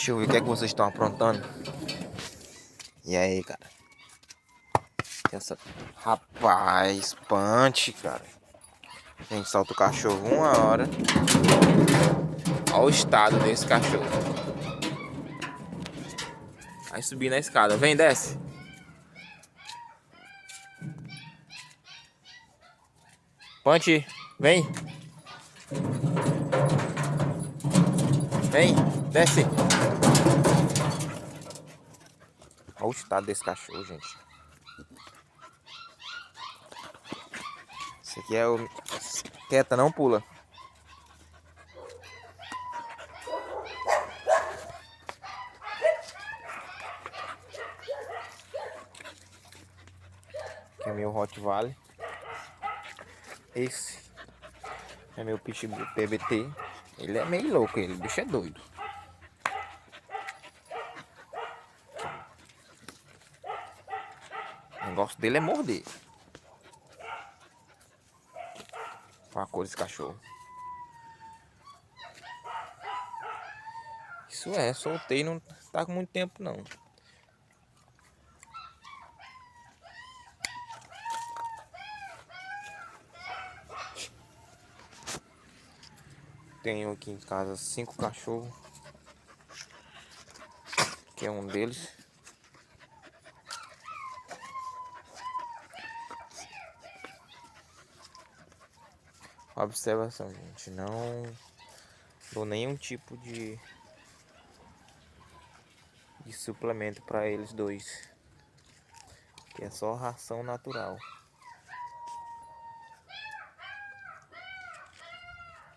Deixa eu ver o que é que vocês estão aprontando. E aí, cara? Essa... Rapaz, punch, cara. A gente solta o cachorro 1 hora. Olha o estado desse cachorro. Vai subir na escada. Vem, desce. Punch, vem. Vem, desce. Olha o estado desse cachorro, gente. Esse aqui é o... Quieta, não pula. Aqui é meu Rottweiler. Esse é meu Pitbull PBT. Ele é meio louco, ele. O bicho é doido. O negócio dele é morder. Olha a cor desse cachorro. Isso é, soltei, não tá com muito tempo não. Tenho aqui em casa 5 cachorros. Que é um deles. Observação, gente. Não dou nenhum tipo de suplemento para eles dois. Que é só ração natural.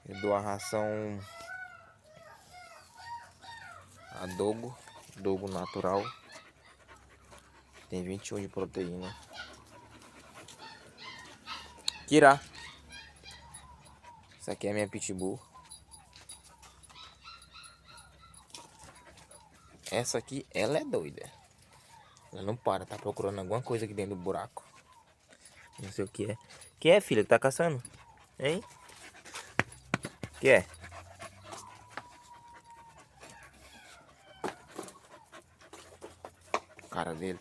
Eu dou a ração adobo natural. Tem 21 de proteína. Kira. Essa aqui é a minha Pitbull. Essa aqui, ela é doida. Ela não para, tá procurando alguma coisa aqui dentro do buraco. Não sei o que é. Que é, filha, que tá caçando? Hein? Que é? Cara dele.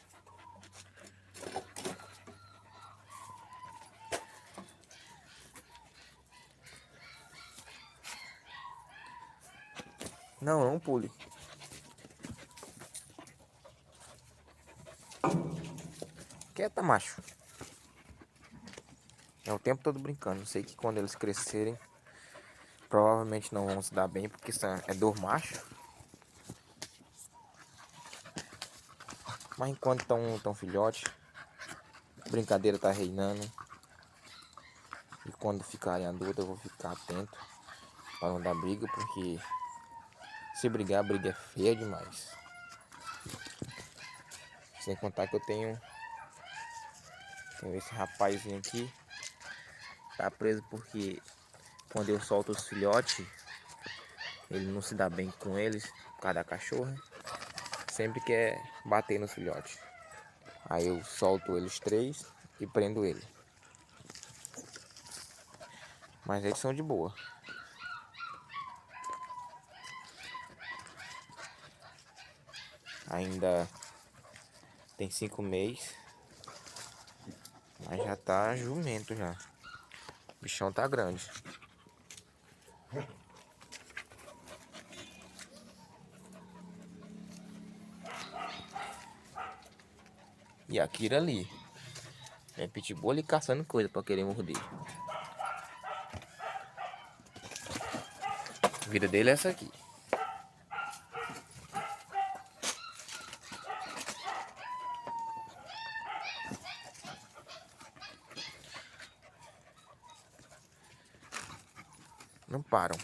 Não, não pule. Quieta, macho. É o tempo todo brincando. Sei que quando eles crescerem, provavelmente não vão se dar bem, porque isso é dor macho. Mas enquanto estão filhote, a brincadeira tá reinando. E quando ficarem adultos, eu vou ficar atento para não dar briga, porque se brigar, a briga é feia demais. Sem contar que eu tenho esse rapazinho aqui. Tá preso porque quando eu solto os filhotes, ele não se dá bem com eles, por causa da cachorra. Sempre quer bater nos filhotes. Aí eu solto eles 3 e prendo ele. Mas eles são de boa. Ainda tem 5 meses. Mas já tá jumento já. O bichão tá grande. E a Kira ali. É pitbull ali caçando coisa pra querer morder. A vida dele é essa aqui. Não param.